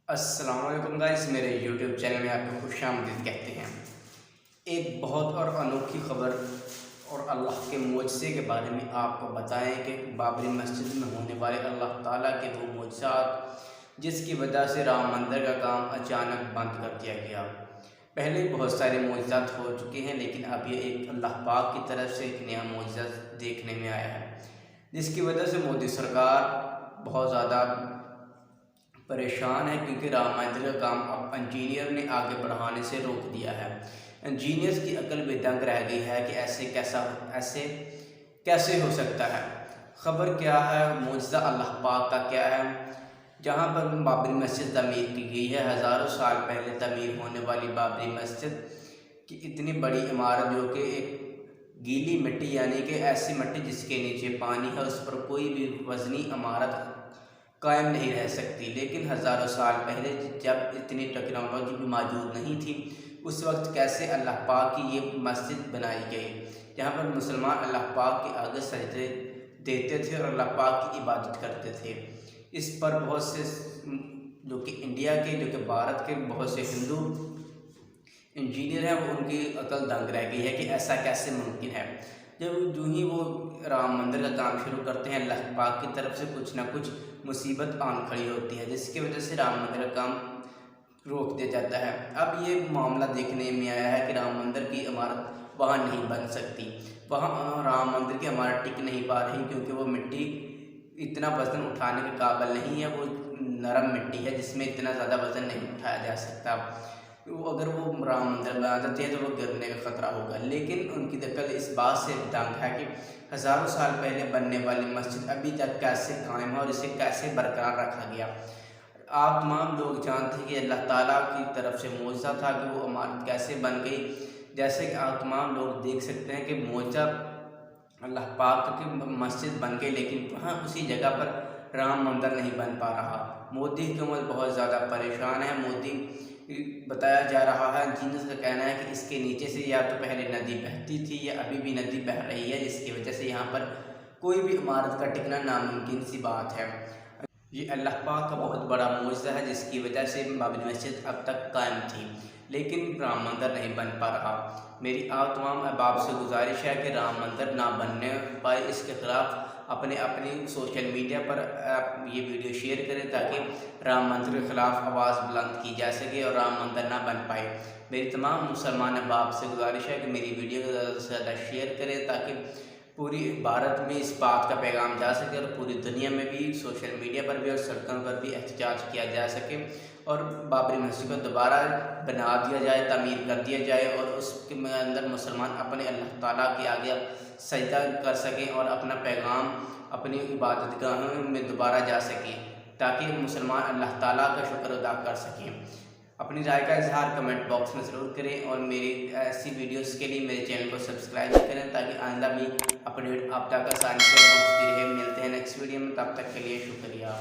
السلام علیکم گائز، میرے یوٹیوب چینل میں آپ کو خوش آمدید کہتے ہیں۔ ایک بہت اور انوکھی خبر اور اللہ کے معجزے کے بارے میں آپ کو بتائیں کہ بابری مسجد میں ہونے والے اللہ تعالیٰ کے وہ معجزات جس کی وجہ سے رام مندر کا کام اچانک بند کر دیا گیا۔ پہلے بہت سارے معجزات ہو چکے ہیں، لیکن اب یہ ایک اللہ پاک کی طرف سے ایک نیا معجزہ دیکھنے میں آیا ہے، جس کی وجہ سے مودی سرکار بہت زیادہ پریشان ہے، کیونکہ رام مندر کا کام اب انجینئر نے آگے بڑھانے سے روک دیا ہے۔ انجینئرز کی عقل بھی دنگ رہ گئی ہے کہ ایسے کیسے ہو سکتا ہے۔ خبر کیا ہے، معجزہ اللہ پاک کا کیا ہے؟ جہاں پر بابری مسجد تعمیر کی گئی ہے، ہزاروں سال پہلے تعمیر ہونے والی بابری مسجد کی اتنی بڑی عمارت، جو کہ ایک گیلی مٹی یعنی کہ ایسی مٹی جس کے نیچے پانی ہے، اس پر کوئی بھی وزنی عمارت قائم نہیں رہ سکتی۔ لیکن ہزاروں سال پہلے جب اتنی ٹیکنالوجی بھی موجود نہیں تھی، اس وقت کیسے اللہ پاک کی یہ مسجد بنائی گئی، جہاں پر مسلمان اللہ پاک کے آگے سجدے دیتے تھے اور اللہ پاک کی عبادت کرتے تھے۔ اس پر بہت سے جو کہ بھارت کے بہت سے ہندو انجینئر ہیں، وہ ان کی عقل دنگ رہ گئی ہے کہ ایسا کیسے ممکن ہے۔ جو ہی وہ رام مندر کا کام شروع کرتے ہیں، اللہ پاک کی طرف سے کچھ نہ کچھ مصیبت آن کھڑی ہوتی ہے، جس کی وجہ سے رام مندر کا کام روک دیا جاتا ہے۔ اب یہ معاملہ دیکھنے میں آیا ہے کہ رام مندر کی عمارت وہاں نہیں بن سکتی، وہاں رام مندر کی عمارت ٹک نہیں پا رہی، کیونکہ وہ مٹی اتنا وزن اٹھانے کے قابل نہیں ہے۔ وہ نرم مٹی ہے جس میں اتنا زیادہ وزن نہیں اٹھایا جا سکتا۔ اگر وہ رام مندر بنا دیتے ہیں تو وہ گرنے کا خطرہ ہوگا۔ لیکن ان کی عقل اس بات سے دنگ ہے کہ ہزاروں سال پہلے بننے والی مسجد ابھی تک کیسے قائم ہے اور اسے کیسے برقرار رکھا گیا۔ آپ تمام لوگ جانتے ہیں کہ اللہ تعالیٰ کی طرف سے معجزہ تھا کہ وہ عمارت کیسے بن گئی۔ جیسے کہ آپ تمام لوگ دیکھ سکتے ہیں کہ معجزہ اللہ پاک کی مسجد بن گئی، لیکن وہاں اسی جگہ پر رام مندر نہیں بن پا رہا۔ مودی حکومت بہت زیادہ پریشان ہے۔ مودی بتایا جا رہا ہے، انجینئرز کا کہنا ہے کہ اس کے نیچے سے یا تو پہلے ندی بہتی تھی یا ابھی بھی ندی بہہ رہی ہے، جس کی وجہ سے یہاں پر کوئی بھی عمارت کا ٹکنا ناممکن سی بات ہے۔ یہ اللہ پاک کا بہت بڑا معجزہ ہے، جس کی وجہ سے بابری مسجد اب تک قائم تھی، لیکن رام مندر نہیں بن پا رہا۔ میری آپ تمام احباب سے گزارش ہے کہ رام مندر نہ بننے پائے، اس کے خلاف اپنی سوشل میڈیا پر یہ ویڈیو شیئر کریں، تاکہ رام مندر کے خلاف آواز بلند کی جا سکے اور رام مندر نہ بن پائے۔ میری تمام مسلمان احباب سے گزارش ہے کہ میری ویڈیو کو زیادہ سے زیادہ شیئر کریں، تاکہ پوری بھارت میں اس بات کا پیغام جا سکے اور پوری دنیا میں بھی سوشل میڈیا پر بھی اور سڑکوں پر بھی احتجاج کیا جا سکے، اور بابری مسجد کو دوبارہ بنا دیا جائے، تعمیر کر دیا جائے، اور اس کے اندر مسلمان اپنے اللہ تعالیٰ کے آگے سجدہ کر سکیں اور اپنا پیغام اپنی عبادت گاہوں میں دوبارہ جا سکیں، تاکہ مسلمان اللہ تعالیٰ کا شکر ادا کر سکیں۔ اپنی رائے کا اظہار کمنٹ باکس میں ضرور کریں، اور میری ایسی ویڈیوز کے لیے میرے چینل کو سبسکرائب کریں، تاکہ آئندہ بھی اپڈیٹ آپ تک آسانی سے پہنچتی رہے۔ ملتے ہیں نیکسٹ ویڈیو میں، تب تک کے لیے شکریہ۔